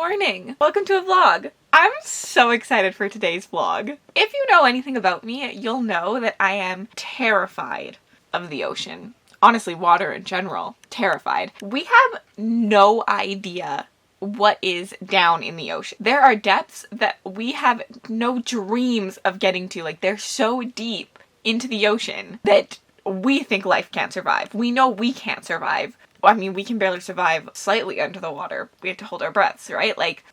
morning! Welcome to a vlog! I'm so excited for today's vlog. If you know anything about me, you'll know that I am terrified of the ocean. Honestly, water in general. Terrified. We have no idea what is down in the ocean. There are depths that we have no dreams of getting to. Like, they're so deep into the ocean that we think life can't survive. We know we can't survive. I mean, we can barely survive slightly under the water. We have to hold our breaths, right? Like,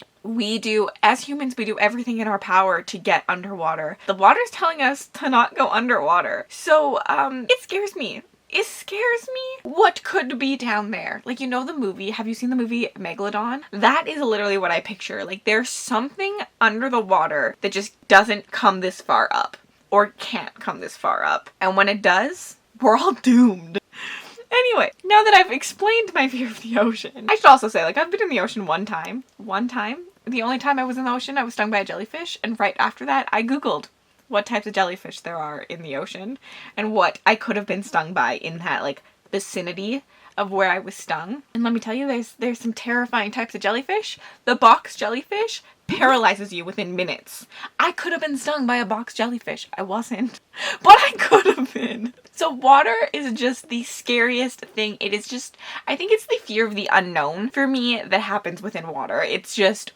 as humans, we do everything in our power to get underwater. The water's telling us to not go underwater. So, it scares me. It scares me what could be down there. Like, you know the movie, have you seen the movie Megalodon? That is literally what I picture. Like, there's something under the water that just doesn't come this far up. Or can't come this far up. And when it does, we're all doomed. Anyway, now that I've explained my fear of the ocean, I should also say, like, I've been in the ocean one time. One time. The only time I was in the ocean, I was stung by a jellyfish, and right after that, I googled what types of jellyfish there are in the ocean, and what I could have been stung by in that, like, vicinity of where I was stung. And let me tell you, there's some terrifying types of jellyfish. The box jellyfish paralyzes you within minutes. I could have been stung by a box jellyfish. I wasn't, but I could have been. So water is just the scariest thing. It is just, I think it's the fear of the unknown for me that happens within water. It's just,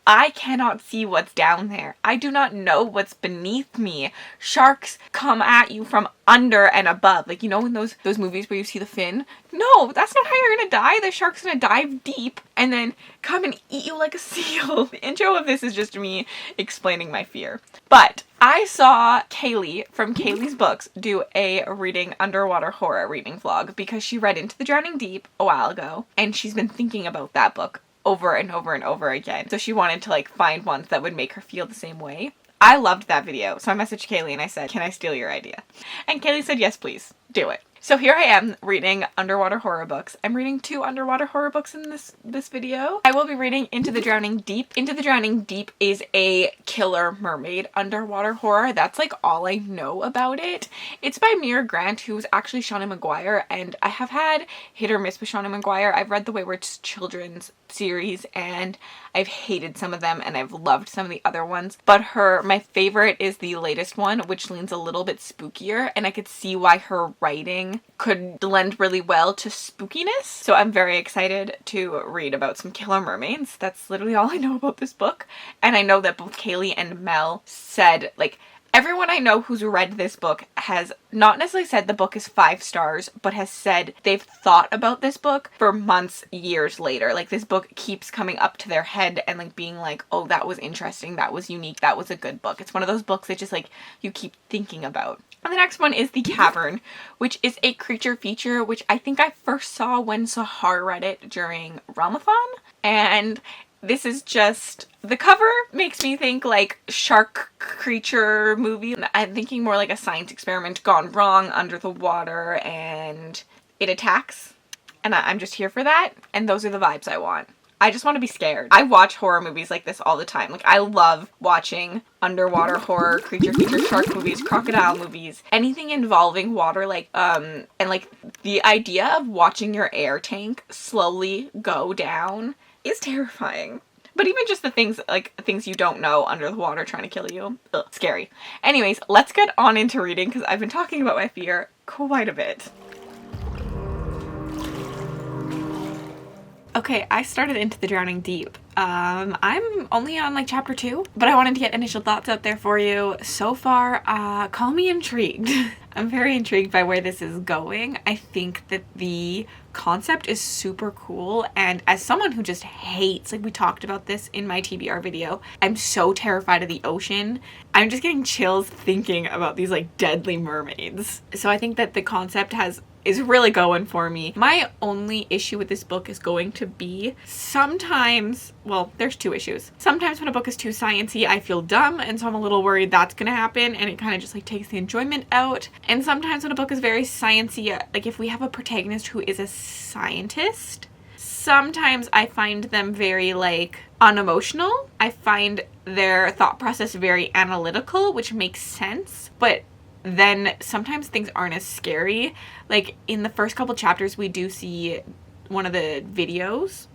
I cannot see what's down there. I do not know what's beneath me. Sharks come at you from under and above. Like, you know in those movies where you see the fin? No, that's not how you're gonna die. The shark's gonna dive deep and then come and eat you like a seal. The intro of this is just me explaining my fear. But I saw Kaylee from Kaylee's Books do a reading underwater horror reading vlog because she read Into the Drowning Deep a while ago and she's been thinking about that book over and over and over again. So she wanted to like find ones that would make her feel the same way. I loved that video, so I messaged Kaylee and I said, can I steal your idea? And Kaylee said, yes, please, do it. So here I am reading underwater horror books. I'm reading 2 underwater horror books in this video. I will be reading Into the Drowning Deep. Into the Drowning Deep is a killer mermaid underwater horror. That's like all I know about it. It's by Mira Grant, who's actually Shauna Maguire, and I have had hit or miss with Shauna Maguire. I've read the Wayward Children's series and I've hated some of them and I've loved some of the other ones, but my favorite is the latest one, which leans a little bit spookier, and I could see why her writing could lend really well to spookiness. So I'm very excited to read about some killer mermaids. That's literally all I know about this book, and I know that both Kaylee and Mel said, like, everyone I know who's read this book has not necessarily said the book is 5 stars, but has said they've thought about this book for months, years later. Like, this book keeps coming up to their head and like being like, oh, that was interesting, that was unique, that was a good book. It's one of those books that just like you keep thinking about. And the next one is The Cavern, which is a creature feature, which I think I first saw when Sahar read it during Ramathon. And this is just, the cover makes me think like shark creature movie. I'm thinking more like a science experiment gone wrong under the water and it attacks. And I'm just here for that. And those are the vibes I want. I just want to be scared. I watch horror movies like this all the time. Like, I love watching underwater horror, creature feature, shark movies, crocodile movies, anything involving water, like, and like the idea of watching your air tank slowly go down is terrifying. But even just the things, like, things you don't know under the water trying to kill you. Ugh, scary. Anyways, let's get on into reading because I've been talking about my fear quite a bit. Okay, I started Into the Drowning Deep. I'm only on like chapter 2, but I wanted to get initial thoughts out there for you. So far, call me intrigued. I'm very intrigued by where this is going. I think that the concept is super cool, and as someone who just hates, like we talked about this in my TBR video, I'm so terrified of the ocean. I'm just getting chills thinking about these like deadly mermaids. So I think that the concept is really going for me. My only issue with this book is going to be sometimes, well, there's 2 issues. Sometimes when a book is too sciencey, I feel dumb, and so I'm a little worried that's gonna happen, and it kind of just like takes the enjoyment out. And sometimes when a book is very sciencey, like if we have a protagonist who is a scientist, sometimes I find them very like unemotional. I find their thought process very analytical, which makes sense, but then sometimes things aren't as scary. Like in the first couple chapters, we do see one of the videos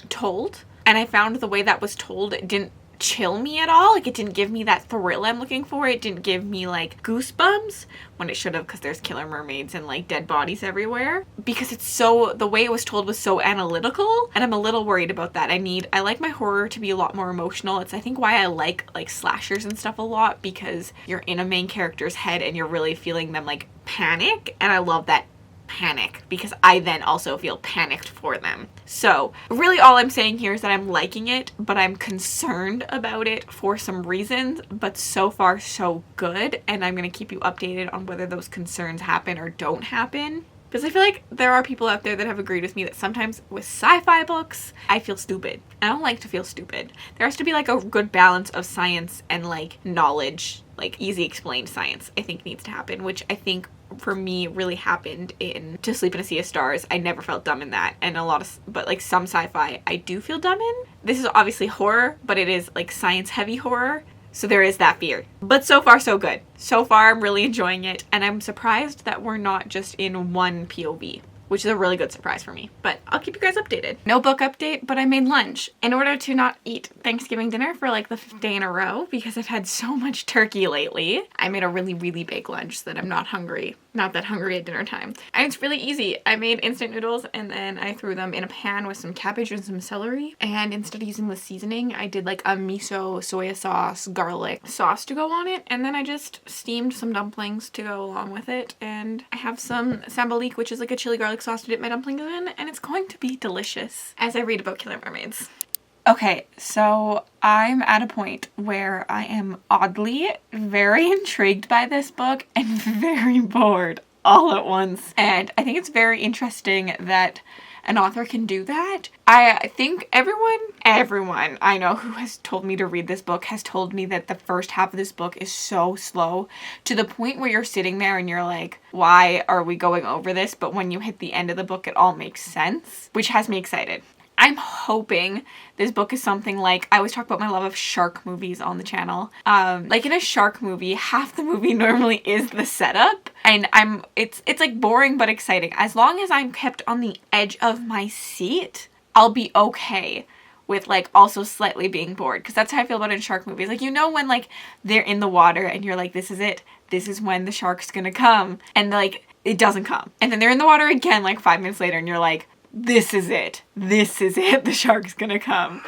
told And I found the way that was told didn't chill me at all. Like, it didn't give me that thrill I'm looking for. It didn't give me like goosebumps when it should have, because there's killer mermaids and like dead bodies everywhere. Because it's so, the way it was told was so analytical, and I'm a little worried about that. I like my horror to be a lot more emotional. It's I think why I like slashers and stuff a lot, because you're in a main character's head and you're really feeling them like panic, and I love that panic because I then also feel panicked for them. So really all I'm saying here is that I'm liking it, but I'm concerned about it for some reasons, but so far so good, and I'm going to keep you updated on whether those concerns happen or don't happen. Because I feel like there are people out there that have agreed with me that sometimes with sci-fi books, I feel stupid. I don't like to feel stupid. There has to be like a good balance of science and like knowledge, like easy explained science, I think needs to happen, which I think for me really happened in To Sleep in a Sea of Stars. I never felt dumb in that, and but like some sci-fi I do feel dumb in. This is obviously horror, but it is like science heavy horror. So there is that fear. But so far, so good. So far, I'm really enjoying it. And I'm surprised that we're not just in one POV, which is a really good surprise for me. But I'll keep you guys updated. No book update, but I made lunch. In order to not eat Thanksgiving dinner for like the 5th day in a row, because I've had so much turkey lately, I made a really, really big lunch so that I'm not hungry. Not that hungry at dinner time. And it's really easy. I made instant noodles and then I threw them in a pan with some cabbage and some celery. And instead of using the seasoning, I did like a miso, soy sauce, garlic sauce to go on it. And then I just steamed some dumplings to go along with it. And I have some sambalik, which is like a chili garlic sauce to dip my dumplings in. And it's going to be delicious as I read about killer mermaids. Okay, so I'm at a point where I am oddly very intrigued by this book and very bored all at once. And I think it's very interesting that an author can do that. I think everyone I know who has told me to read this book has told me that the first half of this book is so slow to the point where you're sitting there and you're like, why are we going over this? But when you hit the end of the book, it all makes sense, which has me excited. I'm hoping this book is something like, I always talk about my love of shark movies on the channel. Like in a shark movie, half the movie normally is the setup, and it's like boring but exciting. As long as I'm kept on the edge of my seat, I'll be okay with like also slightly being bored, because that's how I feel about it in shark movies. Like, you know, when like they're in the water and you're like, this is it. This is when the shark's gonna come, and like it doesn't come. And then they're in the water again like 5 minutes later and you're like, this is it. This is it. The shark's gonna come.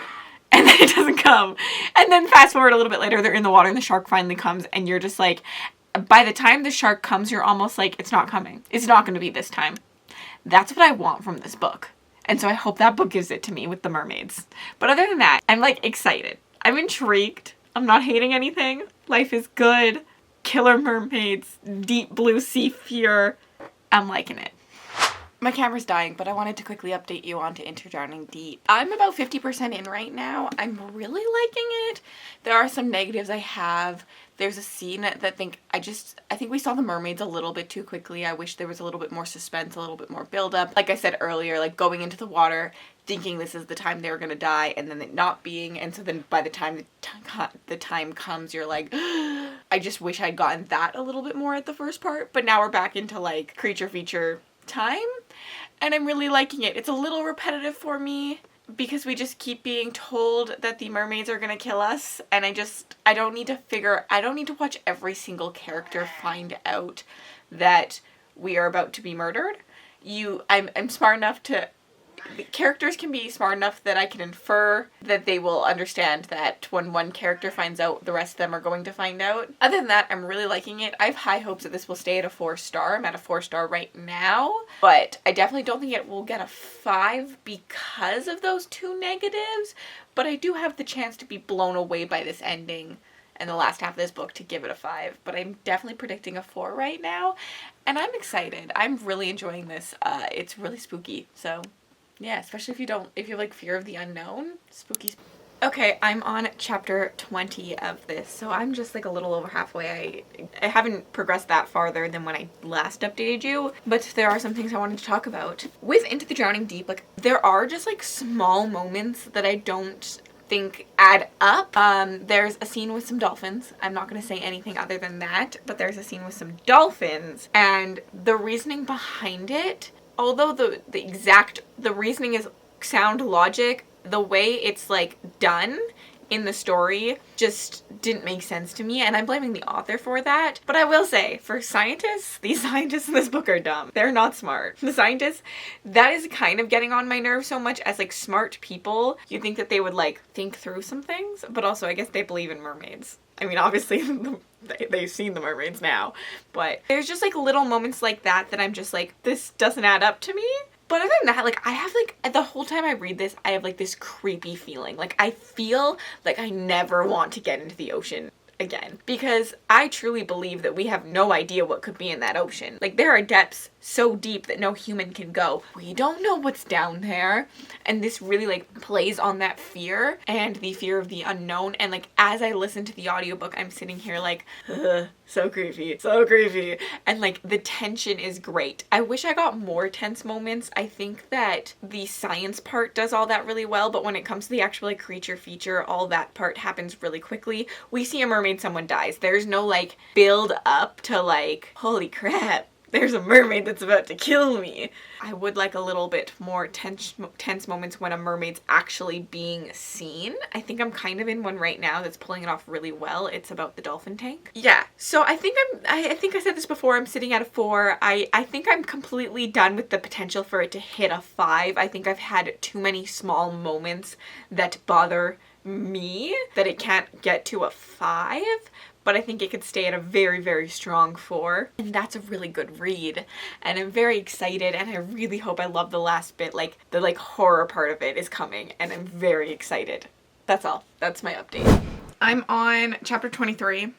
And then it doesn't come. And then fast forward a little bit later, they're in the water and the shark finally comes, and you're just like, by the time the shark comes, you're almost like, it's not coming. It's not gonna be this time. That's what I want from this book. And so I hope that book gives it to me with the mermaids. But other than that, I'm like excited. I'm intrigued. I'm not hating anything. Life is good. Killer mermaids. Deep blue sea fear. I'm liking it. My camera's dying, but I wanted to quickly update you on to Into Drowning Deep. I'm about 50% in right now. I'm really liking it. There are some negatives I have. There's a scene that I think we saw the mermaids a little bit too quickly. I wish there was a little bit more suspense, a little bit more buildup. Like I said earlier, like going into the water, thinking this is the time they were gonna die, and then it not being, and so then by the time the time comes, you're like, I just wish I'd gotten that a little bit more at the first part. But now we're back into like creature feature time, and I'm really liking it. It's a little repetitive for me because we just keep being told that the mermaids are gonna kill us, and I don't need to watch every single character find out that we are about to be murdered. I'm smart enough to, the characters can be smart enough that I can infer that they will understand that when one character finds out, the rest of them are going to find out. Other than that, I'm really liking it. I have high hopes that this will stay at a 4-star. I'm at a 4-star right now, but I definitely don't think it will get a 5 because of those 2 negatives, but I do have the chance to be blown away by this ending and the last half of this book to give it a 5, but I'm definitely predicting a 4 right now, and I'm excited. I'm really enjoying this. It's really spooky, so yeah, especially if you have like fear of the unknown. Spooky. Okay, I'm on chapter 20 of this, so I'm just like a little over halfway. I haven't progressed that farther than when I last updated you, but there are some things I wanted to talk about. With Into the Drowning Deep, like there are just like small moments that I don't think add up. There's a scene with some dolphins. I'm not going to say anything other than that, but there's a scene with some dolphins, and the reasoning behind it, although the reasoning is sound logic, the way it's like done in the story just didn't make sense to me, and I'm blaming the author for that. But I will say, for scientists, these scientists in this book are dumb. They're not smart. The scientists, that is kind of getting on my nerves so much. As like smart people, you'd think that they would like think through some things, but also I guess they believe in mermaids. I mean, obviously they've seen the mermaids now, but there's just like little moments like that that I'm just like, this doesn't add up to me. But other than that, like, I have, like, the whole time I read this, I have, like, this creepy feeling. Like, I feel like I never want to get into the ocean again. Because I truly believe that we have no idea what could be in that ocean. Like, there are depths so deep that no human can go. We don't know what's down there. And this really, like, plays on that fear and the fear of the unknown. And, like, as I listen to the audiobook, I'm sitting here like, so creepy, so creepy. And, like, the tension is great. I wish I got more tense moments. I think that the science part does all that really well, but when it comes to the actual, like, creature feature, all that part happens really quickly. We see a mermaid, someone dies. There's no, like, build up to, like, holy crap, there's a mermaid that's about to kill me. I would like a little bit more tense moments when a mermaid's actually being seen. I think I'm kind of in one right now that's pulling it off really well. It's about the dolphin tank. Yeah, so I think I said this before, I'm sitting at a 4. I think I'm completely done with the potential for it to hit a 5. I think I've had too many small moments that bother me that it can't get to a 5. But I think it could stay at a very, very strong 4. And that's a really good read. And I'm very excited, and I really hope I love the last bit. Like, the like horror part of it is coming, and I'm very excited. That's all. That's my update. I'm on chapter 23.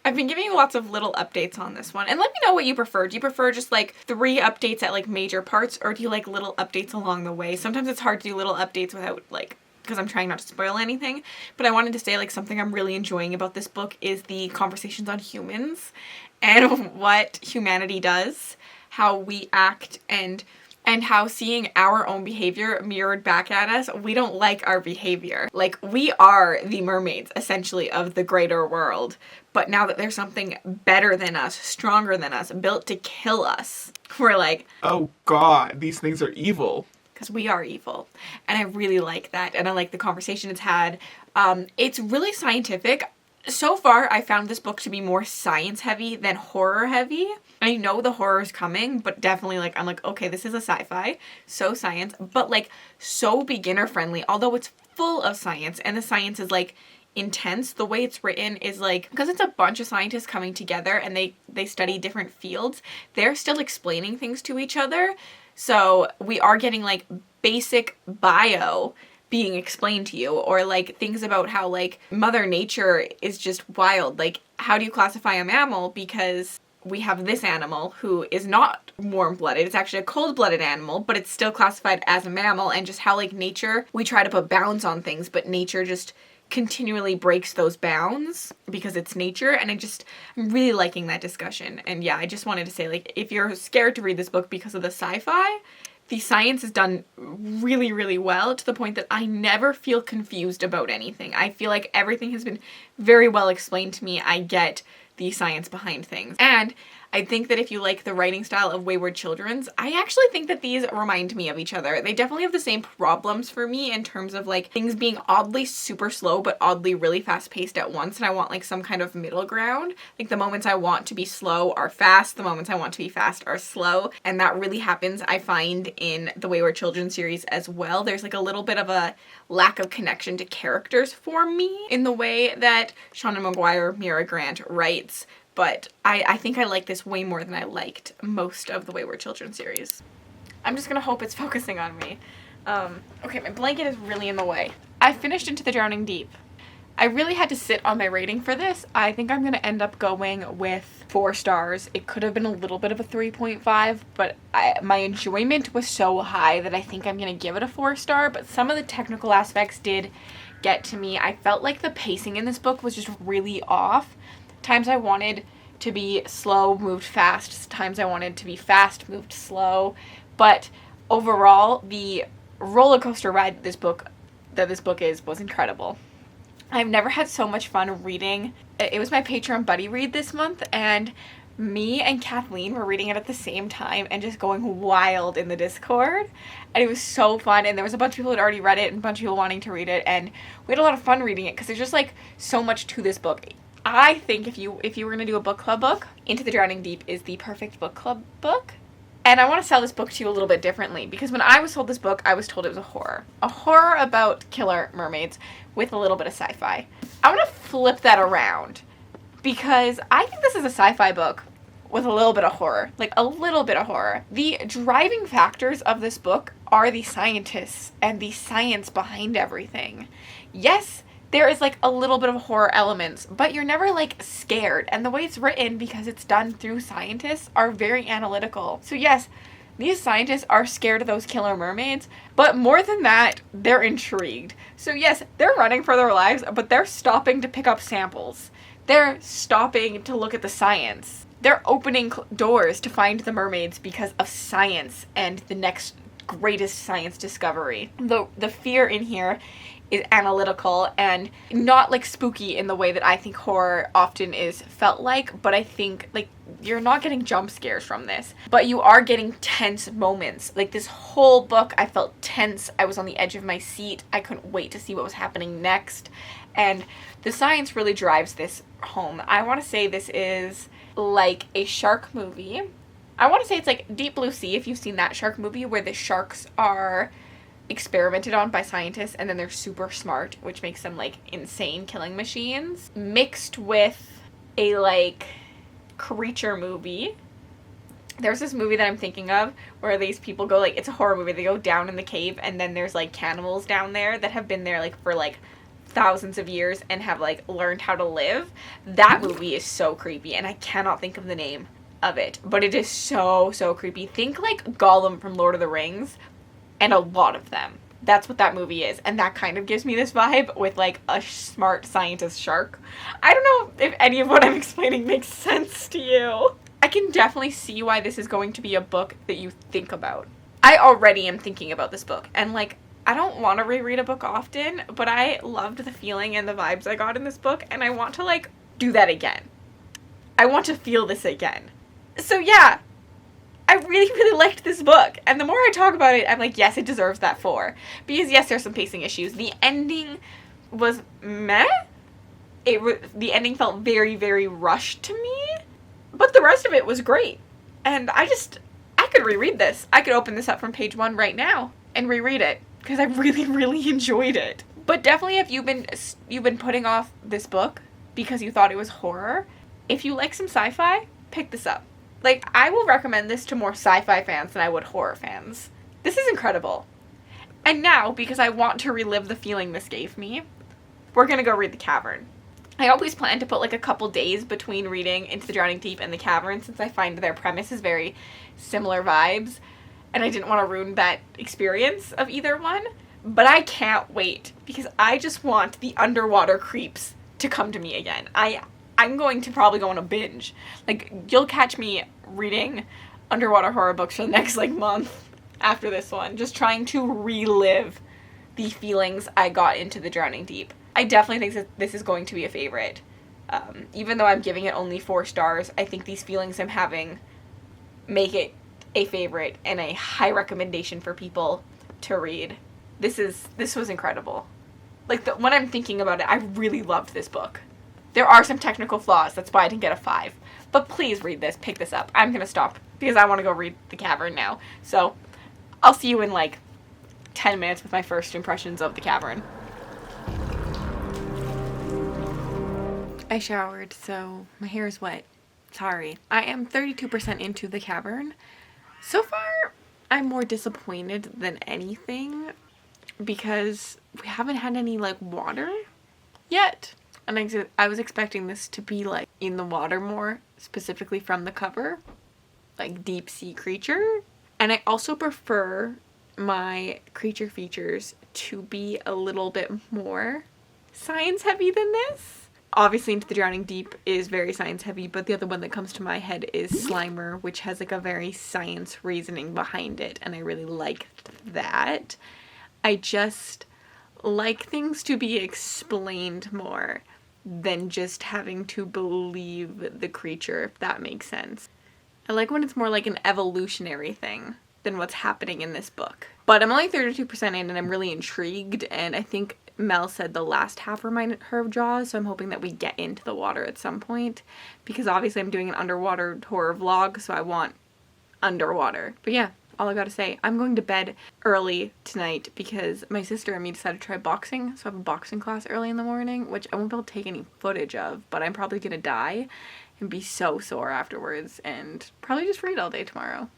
I've been giving you lots of little updates on this one. And let me know what you prefer. Do you prefer just like 3 updates at like major parts, or do you like little updates along the way? Sometimes it's hard to do little updates without like, because I'm trying not to spoil anything, but I wanted to say like something I'm really enjoying about this book is the conversations on humans and what humanity does, how we act, and how seeing our own behavior mirrored back at us, we don't like our behavior. Like, we are the mermaids, essentially, of the greater world, but now that there's something better than us, stronger than us, built to kill us, we're like, oh god, these things are evil. Because we are evil. And I really like that. And I like the conversation it's had. It's really scientific. So far, I found this book to be more science heavy than horror heavy. I know the horror is coming, but definitely like, I'm like, okay, this is a sci-fi. So science, but like so beginner friendly. Although it's full of science, and the science is like intense. The way it's written is like, because it's a bunch of scientists coming together and they study different fields, they're still explaining things to each other. So we are getting like basic bio being explained to you, or like things about how like Mother Nature is just wild. Like, how do you classify a mammal? Because we have this animal who is not warm-blooded. It's actually a cold-blooded animal, but it's still classified as a mammal, and just how like nature, we try to put bounds on things, but nature just continually breaks those bounds because it's nature. And I'm really liking that discussion. And yeah, I just wanted to say, like, if you're scared to read this book because of the sci-fi, the science is done really, really well, to the point that I never feel confused about anything. I feel like everything has been very well explained to me. I get the science behind things. And I think that if you like the writing style of Wayward Children's, I actually think that these remind me of each other. They definitely have the same problems for me in terms of like things being oddly super slow but oddly really fast paced at once, and I want like some kind of middle ground. Like, the moments I want to be slow are fast, the moments I want to be fast are slow, and that really happens, I find, in the Wayward Children series as well. There's like a little bit of a lack of connection to characters for me in the way that Shauna Maguire, Mira Grant writes. But I think I like this way more than I liked most of the Wayward Children series. I'm just gonna hope it's focusing on me. Okay, my blanket is really in the way. I finished Into the Drowning Deep. I really had to sit on my rating for this. I think I'm gonna end up going with 4 stars. It could have been a little bit of a 3.5, but my enjoyment was so high that I think I'm gonna give it a 4 star, but some of the technical aspects did get to me. I felt like the pacing in this book was just really off. Times I wanted to be slow, moved fast. Times I wanted to be fast, moved slow. But overall, the roller coaster ride this book was incredible. I've never had so much fun reading. It was my Patreon buddy read this month, and Me and Kathleen were reading it at the same time and just going wild in the Discord. And it was so fun. And there was a bunch of people who had already read it and a bunch of people wanting to read it. And we had a lot of fun reading it because there's just like so much to this book. I think if you were going to do a book club book, Into the Drowning Deep is the perfect book club book. And I want to sell this book to you a little bit differently because when I was told this book, I was told it was a horror. A horror about killer mermaids with a little bit of sci-fi. I want to flip that around because I think this is a sci-fi book with a little bit of horror. Like, a little bit of horror. The driving factors of this book are the scientists and the science behind everything. Yes, there is, like, a little bit of horror elements, but you're never, like, scared. And the way it's written, because it's done through scientists, are very analytical. So, yes, these scientists are scared of those killer mermaids, but more than that, they're intrigued. So, yes, they're running for their lives, but they're stopping to pick up samples. They're stopping to look at the science. They're opening doors to find the mermaids because of science and the next greatest science discovery. The fear in here is analytical and not like spooky in the way that I think horror often is felt like, but I think like you're not getting jump scares from this, but you are getting tense moments. Like this whole book, I felt tense. I was on the edge of my seat. I couldn't wait to see what was happening next. And the science really drives this home. I want to say this is like a shark movie. I want to say it's like Deep Blue Sea, if you've seen that shark movie, where the sharks are experimented on by scientists and then they're super smart, which makes them like insane killing machines, mixed with a like creature movie. There's this movie that I'm thinking of where these people go, like, it's a horror movie, they go down in the cave and then there's like cannibals down there that have been there like for like thousands of years and have like learned how to live. That movie is so creepy and I cannot think of the name of it, but it is so creepy. Think like Gollum from Lord of the Rings, and a lot of them. That's what that movie is, and that kind of gives me this vibe with like a smart scientist shark. I don't know if any of what I'm explaining makes sense to you. I can definitely see why this is going to be a book that you think about. I already am thinking about this book, and like I don't want to reread a book often, but I loved the feeling and the vibes I got in this book, and I want to like do that again. I want to feel this again. So yeah, I really liked this book, and the more I talk about it, I'm like, yes, it deserves that 4. Because yes, there's some pacing issues. The ending was meh. The ending felt very rushed to me, but the rest of it was great. And I could reread this. I could open this up from page 1 right now and reread it, because I really enjoyed it. But definitely if you've been putting off this book because you thought it was horror, if you like some sci-fi, pick this up. Like, I will recommend this to more sci-fi fans than I would horror fans. This is incredible. And now, because I want to relive the feeling this gave me, we're gonna go read The Cavern. I always plan to put like a couple days between reading Into the Drowning Deep and The Cavern, since I find their premise is very similar vibes, and I didn't want to ruin that experience of either one. But I can't wait, because I just want the underwater creeps to come to me again. I'm going to probably go on a binge. Like, you'll catch me reading underwater horror books for the next, like, month after this one. Just trying to relive the feelings I got into The Drowning Deep. I definitely think that this is going to be a favorite. Even though I'm giving it only 4 stars, I think these feelings I'm having make it a favorite and a high recommendation for people to read. This was incredible. Like, when I'm thinking about it, I really loved this book. There are some technical flaws, that's why I didn't get a 5. But please read this, pick this up. I'm gonna stop, because I want to go read The Cavern now. So, I'll see you in like 10 minutes with my first impressions of The Cavern. I showered, so my hair is wet. Sorry. I am 32% into The Cavern. So far, I'm more disappointed than anything, because we haven't had any like water yet. And I was expecting this to be like in the water more, specifically from the cover, like deep sea creature. And I also prefer my creature features to be a little bit more science heavy than this. Obviously Into the Drowning Deep is very science heavy, but the other one that comes to my head is Slimer, which has like a very science reasoning behind it, and I really liked that. I just like things to be explained more. than just having to believe the creature, if that makes sense. I like when it's more like an evolutionary thing than what's happening in this book. But I'm only 32% in and I'm really intrigued, and I think Mel said the last half reminded her of Jaws, so I'm hoping that we get into the water at some point, because obviously I'm doing an underwater horror vlog, so I want underwater. But yeah, all I gotta say, I'm going to bed early tonight because my sister and me decided to try boxing, so I have a boxing class early in the morning, which I won't be able to take any footage of, but I'm probably gonna die and be so sore afterwards and probably just read all day tomorrow.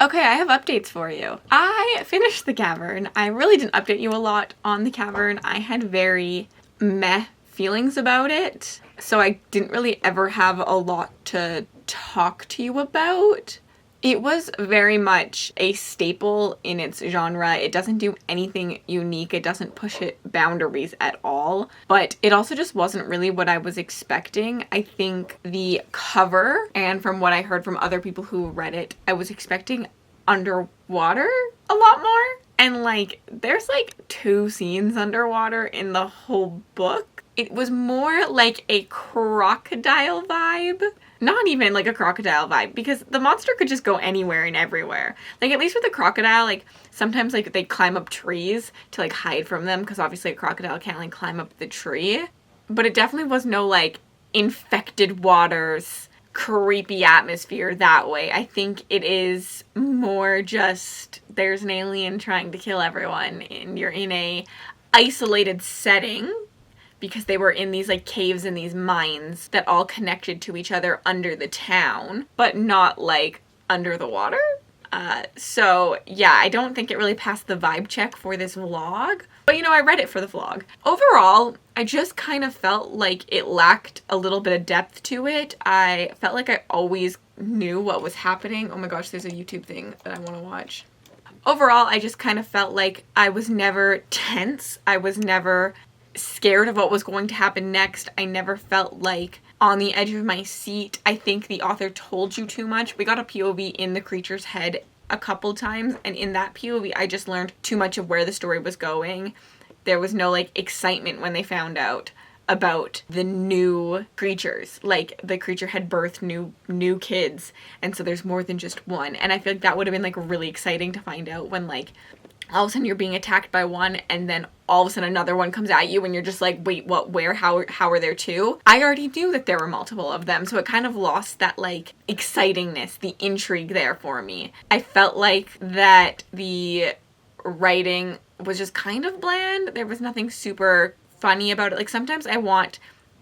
Okay, I have updates for you. I finished the Cavern. I really didn't update you a lot on the Cavern. I had very meh feelings about it, so I didn't really ever have a lot to talk to you about. It was very much a staple in its genre. It doesn't do anything unique. It doesn't push it boundaries at all. But it also just wasn't really what I was expecting. I think the cover, and from what I heard from other people who read it, I was expecting underwater a lot more. And like, there's like 2 scenes underwater in the whole book. It was more like a crocodile vibe. Not even like a crocodile vibe, because the monster could just go anywhere and everywhere. Like, at least with the crocodile, like, sometimes like they climb up trees to like hide from them, because obviously a crocodile can't like climb up the tree. But it definitely was no like infected waters, creepy atmosphere that way. I think it is more just there's an alien trying to kill everyone and you're in a isolated setting, because they were in these like caves and these mines that all connected to each other under the town, but not like under the water. So yeah, I don't think it really passed the vibe check for this vlog, but you know, I read it for the vlog. Overall, I just kind of felt like it lacked a little bit of depth to it. I felt like I always knew what was happening. Oh my gosh, there's a YouTube thing that I want to watch. Overall, I just kind of felt like I was never tense. I was never scared of what was going to happen next. I never felt like on the edge of my seat. I think the author told you too much. We got a POV in the creature's head a couple times, and in that POV I just learned too much of where the story was going. There was no like excitement when they found out about the new creatures. Like, the creature had birthed new kids, and so there's more than just one. And I feel like that would have been like really exciting to find out when like all of a sudden you're being attacked by one and then all of a sudden another one comes at you and you're just like, wait, what, where, how are there 2? I already knew that there were multiple of them, so it kind of lost that like excitingness, the intrigue there for me. I felt like that the writing was just kind of bland. There was nothing super funny about it. Like, sometimes I want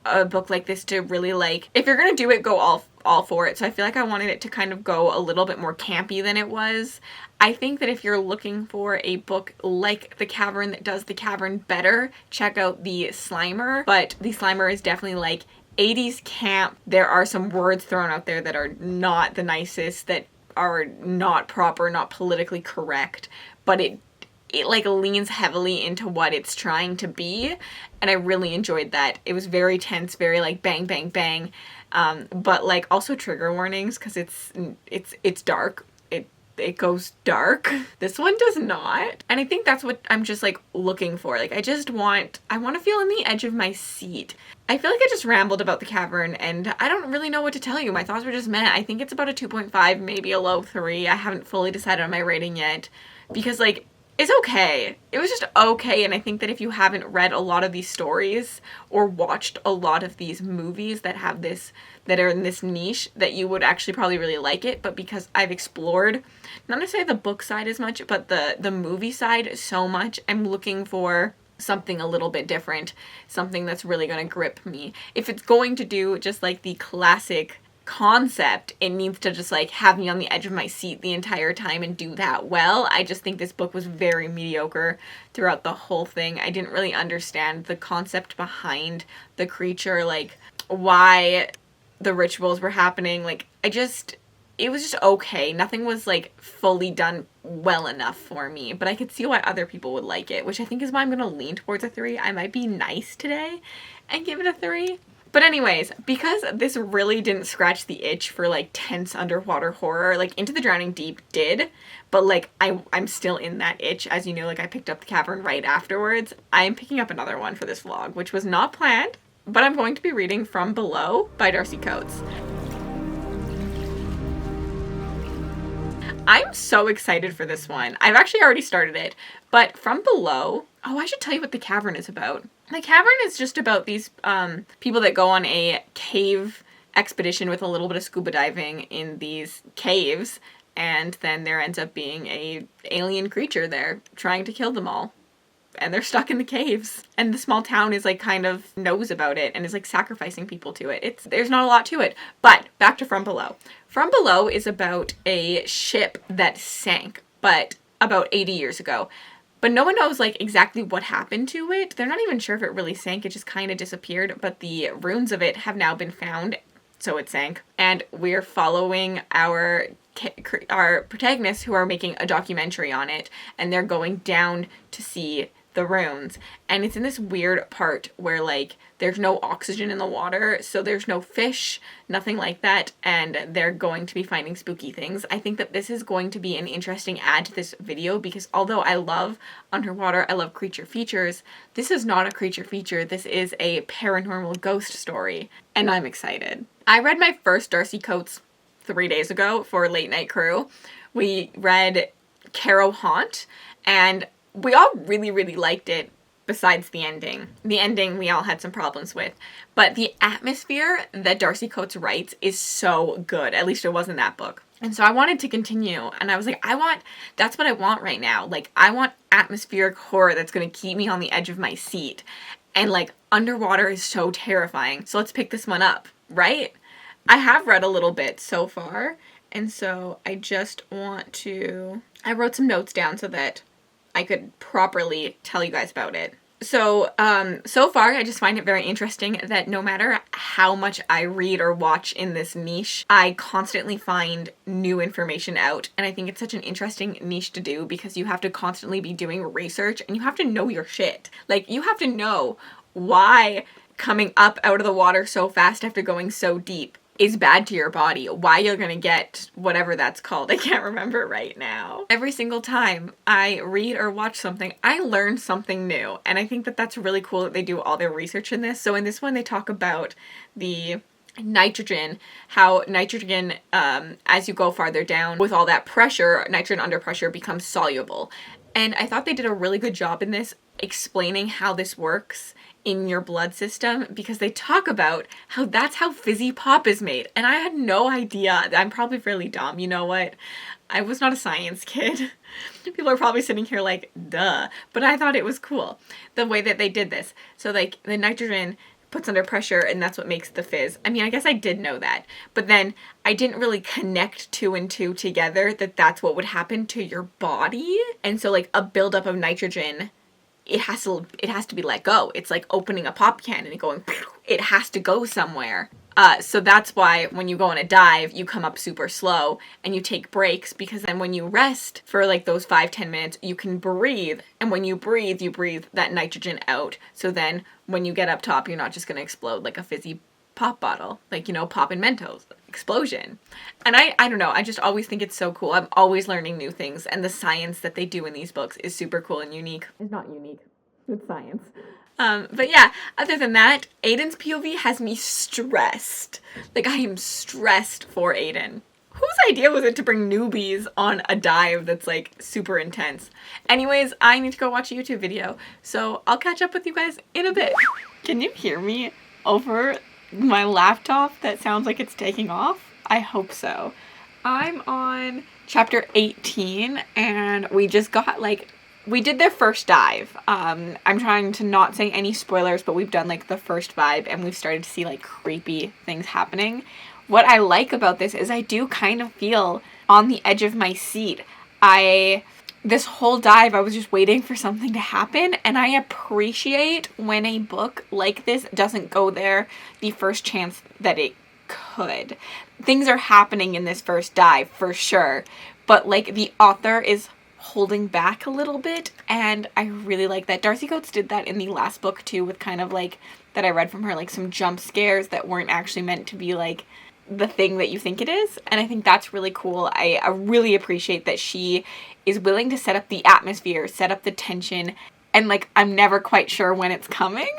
a book like this to really like, if you're gonna do it, go all for it. So I feel like I wanted it to kind of go a little bit more campy than it was. I think that if you're looking for a book like The Cavern that does The Cavern better, check out The Slimer. But The Slimer is definitely like 80s camp. There are some words thrown out there that are not the nicest, that are not proper, not politically correct, but it like leans heavily into what it's trying to be, and I really enjoyed that. It was very tense, very like bang bang bang, but like also trigger warnings, because it's dark. It goes dark. This one does not, and I think that's what I'm just like looking for. Like, I want to feel on the edge of my seat. I feel like I just rambled about The Cavern, and I don't really know what to tell you. My thoughts were just meh. I think it's about a 2.5, maybe a low 3. I haven't fully decided on my rating yet, because like, it's okay. It was just okay, and I think that if you haven't read a lot of these stories or watched a lot of these movies that have this, that are in this niche, that you would actually probably really like it. But because I've explored, not necessarily the book side as much, but the movie side so much, I'm looking for something a little bit different, something that's really going to grip me. If it's going to do just like the classic concept, it needs to just like have me on the edge of my seat the entire time and do that well. I just think this book was very mediocre throughout the whole thing. I didn't really understand the concept behind the creature, like why the rituals were happening. Like, it was just okay. Nothing was like fully done well enough for me, but I could see why other people would like it, which I think is why I'm gonna lean towards a 3. I might be nice today and give it a 3. But anyways, because this really didn't scratch the itch for like tense underwater horror, like Into the Drowning Deep did, but like I'm still in that itch. As you know, like I picked up The Cavern right afterwards. I am picking up another one for this vlog, which was not planned. but I'm going to be reading From Below by Darcy Coates. I'm so excited for this one. I've actually already started it, but From Below, oh, I should tell you what the Cavern is about. The Cavern is just about these people that go on a cave expedition with a little bit of scuba diving in these caves, and then there ends up being a alien creature there trying to kill them all. And they're stuck in the caves. And the small town is like kind of knows about it and is like sacrificing people to it. There's not a lot to it. But back to From Below. From Below is about a ship that sank, but about 80 years ago. But no one knows like exactly what happened to it. They're not even sure if it really sank. It just kind of disappeared. But the ruins of it have now been found. So it sank. And we're following our protagonists who are making a documentary on it. And they're going down to see the ruins. And it's in this weird part where like there's no oxygen in the water, so there's no fish, nothing like that, and they're going to be finding spooky things. I think that this is going to be an interesting add to this video because although I love underwater, I love creature features, this is not a creature feature, this is a paranormal ghost story, and I'm excited. I read my first Darcy Coates 3 days ago for Late Night Crew. We read Caro Haunt, and we all really, really liked it, besides the ending. The ending we all had some problems with. But the atmosphere that Darcy Coates writes is so good. At least it was in that book. And so I wanted to continue. And I was like, that's what I want right now. Like, I want atmospheric horror that's going to keep me on the edge of my seat. And like, underwater is so terrifying. So let's pick this one up, right? I have read a little bit so far. And so I just want to... I wrote some notes down so that I could properly tell you guys about it. So, so far, I just find it very interesting that no matter how much I read or watch in this niche, I constantly find new information out. And I think it's such an interesting niche to do because you have to constantly be doing research and you have to know your shit. Like, you have to know why coming up out of the water so fast after going so deep is bad to your body, why you're gonna get whatever that's called. I can't remember right now. Every single time I read or watch something, I learn something new. And I think that that's really cool that they do all their research in this. So in this one, they talk about the nitrogen, how nitrogen, as you go farther down with all that pressure, nitrogen under pressure becomes soluble. And I thought they did a really good job in this explaining how this works in your blood system because they talk about how that's how fizzy pop is made. And I had no idea. I'm probably fairly dumb. You know what? I was not a science kid. People are probably sitting here like, duh. But I thought it was cool the way that they did this. So like the nitrogen puts under pressure and that's what makes the fizz. I mean, I guess I did know that, but then I didn't really connect two and two together that that's what would happen to your body. And so like a buildup of nitrogen, it has to be let go. It's like opening a pop can and going, it has to go somewhere. So that's why when you go on a dive, you come up super slow and you take breaks because then when you rest for like those 5-10 minutes, you can breathe. And when you breathe that nitrogen out. So then when you get up top, you're not just going to explode like a fizzy pop bottle, like, you know, pop and Mentos explosion. And I don't know, I just always think it's so cool. I'm always learning new things, and the science that they do in these books is super cool and unique. It's not unique, it's science. But yeah, other than that, Aiden's POV has me stressed. Like, I am stressed for Aiden. Whose idea was it to bring newbies on a dive that's like super intense? Anyways, I need to go watch a YouTube video, so I'll catch up with you guys in a bit. Can you hear me over my laptop that sounds like it's taking off? I hope so. I'm on chapter 18 and we just got we did their first dive. I'm trying to not say any spoilers, but we've done like the first vibe and we've started to see like creepy things happening. What I like about this is I do kind of feel on the edge of my seat. This whole dive, I was just waiting for something to happen, and I appreciate when a book like this doesn't go there the first chance that it could. Things are happening in this first dive, for sure, but like the author is holding back a little bit, and I really like that. Darcy Coates did that in the last book too, with kind of like, that I read from her, like some jump scares that weren't actually meant to be like the thing that you think it is, and I think that's really cool. I really appreciate that she is willing to set up the atmosphere, set up the tension, and like I'm never quite sure when it's coming.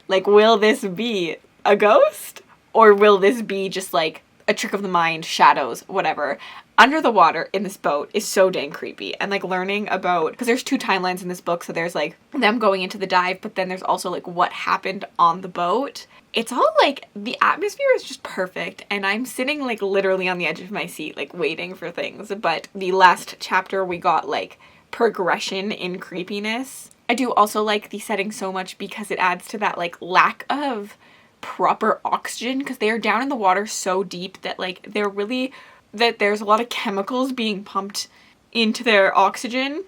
Like, will this be a ghost? Or will this be just like a trick of the mind, shadows, whatever? Under the water in this boat is so dang creepy. And like learning about, because there's 2 timelines in this book, so there's like them going into the dive, but then there's also like what happened on the boat. It's all like, the atmosphere is just perfect, and I'm sitting like literally on the edge of my seat, like waiting for things. But the last chapter we got like progression in creepiness. I do also like the setting so much because it adds to that like lack of proper oxygen, because they are down in the water so deep that like there's a lot of chemicals being pumped into their oxygen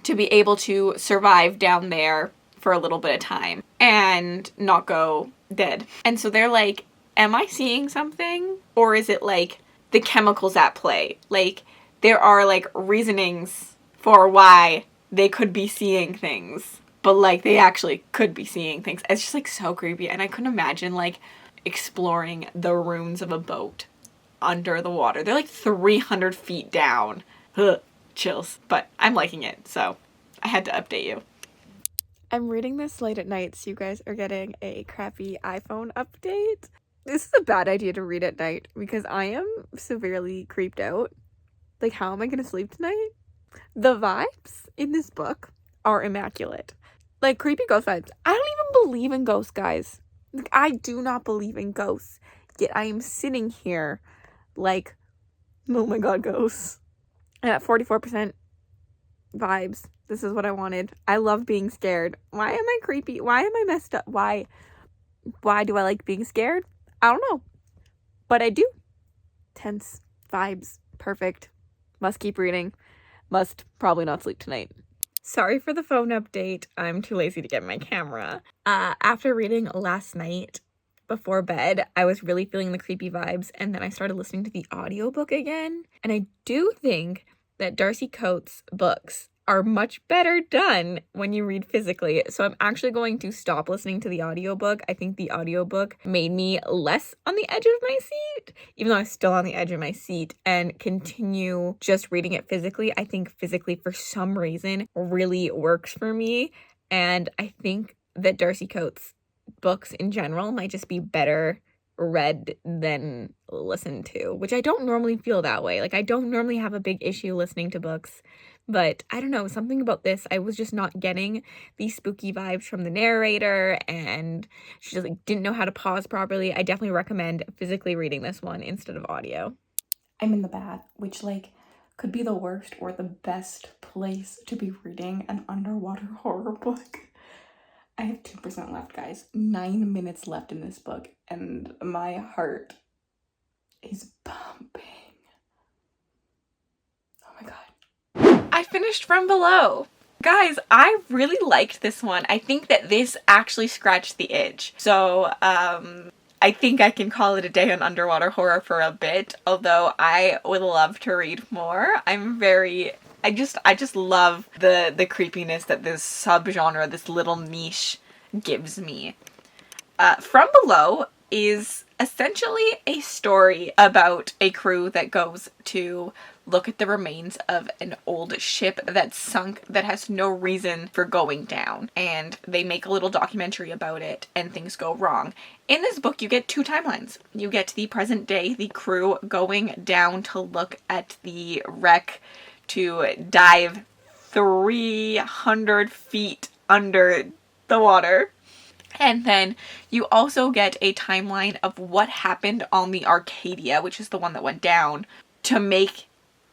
to be able to survive down there for a little bit of time and not go dead. And so they're like, am I seeing something? Or is it like the chemicals at play? Like, there are like reasonings for why they could be seeing things, but like they actually could be seeing things. It's just like so creepy, and I couldn't imagine like exploring the ruins of a boat under the water. They're like 300 feet down. Ugh, chills. But I'm liking it, so I had to update you. I'm reading this late at night, so you guys are getting a crappy iPhone update. This is a bad idea to read at night because I am severely creeped out. Like, how am I gonna sleep tonight? The vibes in this book are immaculate. Like, creepy ghost vibes. I don't even believe in ghosts, guys. Like, I do not believe in ghosts. Yet I am sitting here like, oh my god, ghosts. And at 44% vibes. This is what I wanted. I love being scared. Why am I creepy? Why am I messed up? Why do I like being scared? I don't know. But I do. Tense vibes. Perfect. Must keep reading. Must probably not sleep tonight. Sorry for the phone update. I'm too lazy to get my camera. After reading last night before bed, I was really feeling the creepy vibes, and then I started listening to the audiobook again. And I do think that Darcy Coates' books are much better done when you read physically. So I'm actually going to stop listening to the audiobook. I think the audiobook made me less on the edge of my seat, even though I'm still on the edge of my seat, and continue just reading it physically. I think physically, for some reason, really works for me. And I think that Darcy Coates' books in general might just be better read than listened to, which I don't normally feel that way. Like, I don't normally have a big issue listening to books, but I don't know, something about this, I was just not getting these spooky vibes from the narrator, and she just like didn't know how to pause properly. I definitely recommend physically reading this one instead of audio. I'm in the bath, which like could be the worst or the best place to be reading an underwater horror book. I have 2% left, guys. 9 minutes left in this book, and my heart is pumping. Oh my god. I finished From Below. Guys, I really liked this one. I think that this actually scratched the itch. So, I think I can call it a day on underwater horror for a bit, although I would love to read more. I just love the creepiness that this subgenre, this little niche, gives me. From Below is essentially a story about a crew that goes to look at the remains of an old ship that's sunk that has no reason for going down, and they make a little documentary about it, and things go wrong. In this book, you get 2 timelines. You get the present day, the crew going down to look at the wreck, to dive 300 feet under the water. And then you also get a timeline of what happened on the Arcadia, which is the one that went down, to make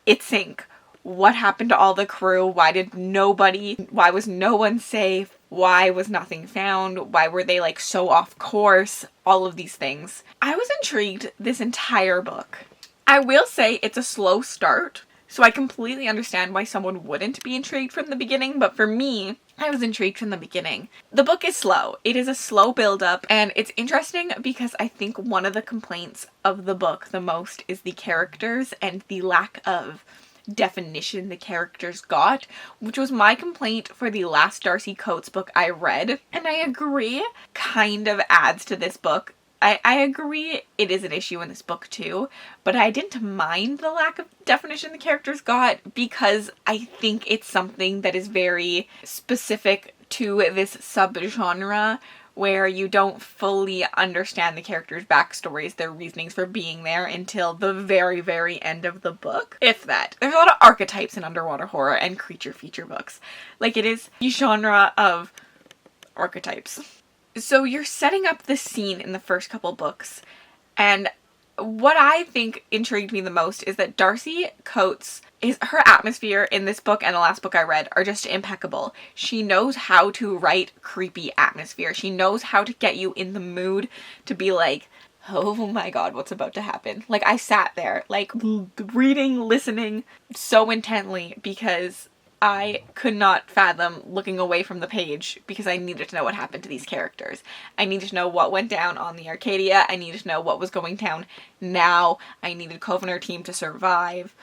it sink. What happened to all the crew? Why was no one safe? Why was nothing found? Why were they like so off course? All of these things. I was intrigued this entire book. I will say it's a slow start, so I completely understand why someone wouldn't be intrigued from the beginning, but for me, I was intrigued from the beginning. The book is slow. It is a slow build-up, and it's interesting because I think one of the complaints of the book the most is the characters and the lack of definition the characters got, which was my complaint for the last Darcy Coates book I read, and I agree kind of adds to this book. I agree it is an issue in this book too, but I didn't mind the lack of definition the characters got because I think it's something that is very specific to this subgenre where you don't fully understand the characters' backstories, their reasonings for being there until the very, very end of the book. If that. There's a lot of archetypes in underwater horror and creature feature books. Like, it is the genre of archetypes. So you're setting up the scene in the first couple books, and what I think intrigued me the most is that Darcy Coates, her atmosphere in this book and the last book I read are just impeccable. She knows how to write creepy atmosphere. She knows how to get you in the mood to be like, oh my god, what's about to happen? Like, I sat there, like, reading, listening so intently because I could not fathom looking away from the page because I needed to know what happened to these characters. I needed to know what went down on the Arcadia. I needed to know what was going down now. I needed Coven and her team to survive.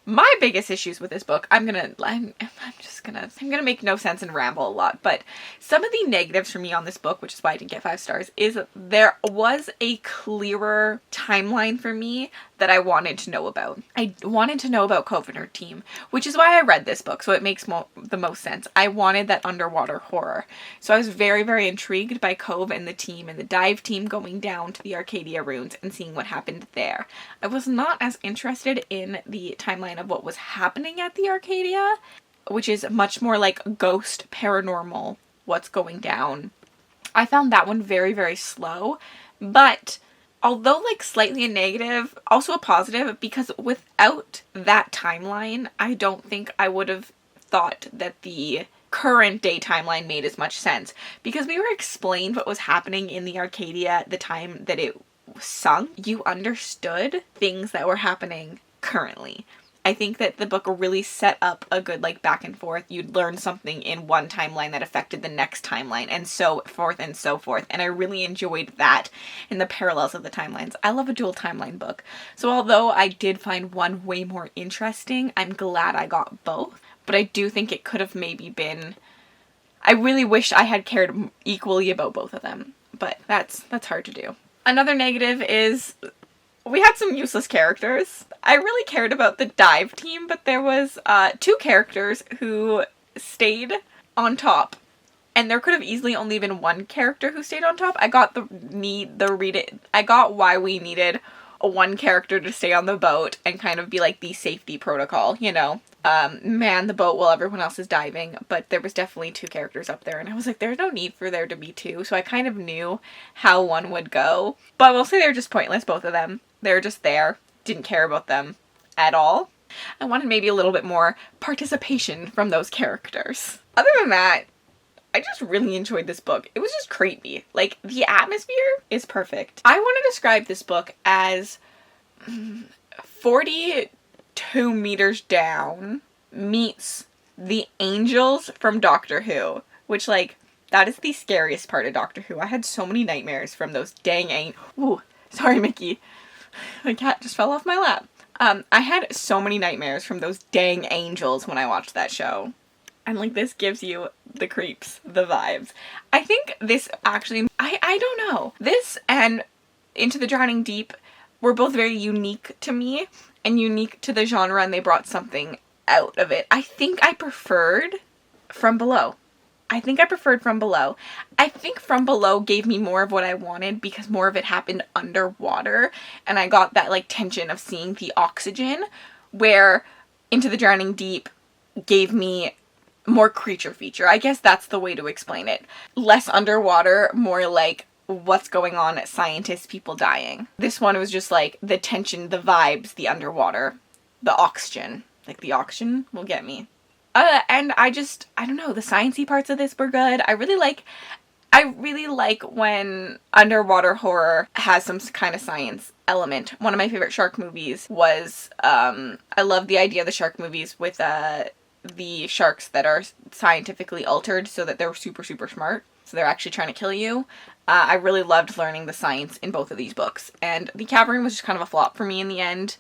My biggest issues with this book, I'm gonna make no sense and ramble a lot, but some of the negatives for me on this book, which is why I didn't get 5 stars, is there was a clearer timeline for me that I wanted to know about. I wanted to know about Cove and her team, which is why I read this book, so it makes the most sense. I wanted that underwater horror. So I was very, very intrigued by Cove and the team and the dive team going down to the Arcadia ruins and seeing what happened there. I was not as interested in the timeline of what was happening at the Arcadia, which is much more like ghost, paranormal, what's going down. I found that one very, very slow, but although like slightly a negative, also a positive, because without that timeline, I don't think I would have thought that the current day timeline made as much sense, because we were explained what was happening in the Arcadia at the time that it sunk. You understood things that were happening currently. I think that the book really set up a good like back and forth. You'd learn something in one timeline that affected the next timeline, and so forth and so forth. And I really enjoyed that in the parallels of the timelines. I love a dual timeline book. So although I did find one way more interesting, I'm glad I got both. But I do think it could have maybe been, I really wish I had cared equally about both of them. But that's hard to do. Another negative is we had some useless characters. I really cared about the dive team, but there was 2 characters who stayed on top. And there could have easily only been 1 character who stayed on top. I got I got why we needed a 1 character to stay on the boat and kind of be like the safety protocol, you know. Man the boat while everyone else is diving, but there was definitely 2 characters up there, and I was like, there's no need for there to be 2, so I kind of knew how one would go. But I will say they're just pointless, both of them. They were just there, didn't care about them at all. I wanted maybe a little bit more participation from those characters. Other than that, I just really enjoyed this book. It was just creepy. Like, the atmosphere is perfect. I want to describe this book as 42 meters down meets the angels from Doctor Who, which, like, that is the scariest part of Doctor Who. I had so many nightmares from those dang Ooh, sorry, Mickey. My cat just fell off my lap. I had so many nightmares from those dang angels when I watched that show. And, like, this gives you the creeps, the vibes. I think this actually, I don't know. This and Into the Drowning Deep were both very unique to me and unique to the genre, and they brought something out of it. I think I preferred From Below. I think From Below gave me more of what I wanted because more of it happened underwater, and I got that, like, tension of seeing the oxygen, where Into the Drowning Deep gave me more creature feature. I guess that's the way to explain it. Less underwater, more like what's going on, scientists, people dying. This one was just like the tension, the vibes, the underwater, the oxygen. Like, the oxygen will get me. And I don't know, the sciencey parts of this were good. I really like when underwater horror has some kind of science element. One of my favorite shark movies was, I love the idea of the shark movies with, the sharks that are scientifically altered so that they're super, super smart. So they're actually trying to kill you. I really loved learning the science in both of these books. And The Cavern was just kind of a flop for me in the end.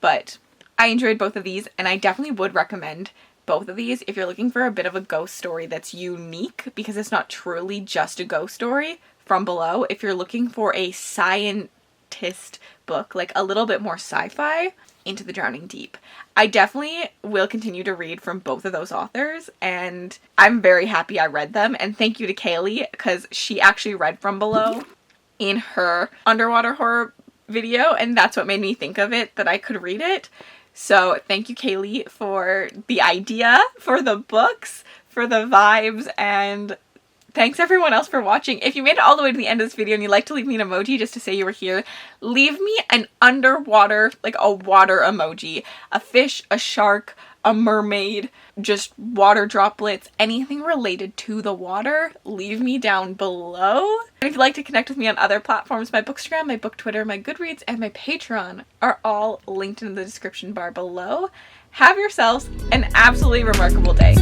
But I enjoyed both of these, and I definitely would recommend both of these if you're looking for a bit of a ghost story that's unique, because it's not truly just a ghost story. From Below, if you're looking for a scientist book, like a little bit more sci-fi, Into the Drowning Deep. I definitely will continue to read from both of those authors, and I'm very happy I read them. And thank you to Kaylee, because she actually read From Below in her underwater horror video, and that's what made me think of it, that I could read it. So thank you, Kaylee, for the idea, for the books, for the vibes, and thanks everyone else for watching. If you made it all the way to the end of this video and you'd like to leave me an emoji just to say you were here, leave me an underwater, like a water emoji. A fish, a shark, a mermaid, just water droplets, anything related to the water, leave me down below. And if you'd like to connect with me on other platforms, my Bookstagram, my Book Twitter, my Goodreads, and my Patreon are all linked in the description bar below. Have yourselves an absolutely remarkable day.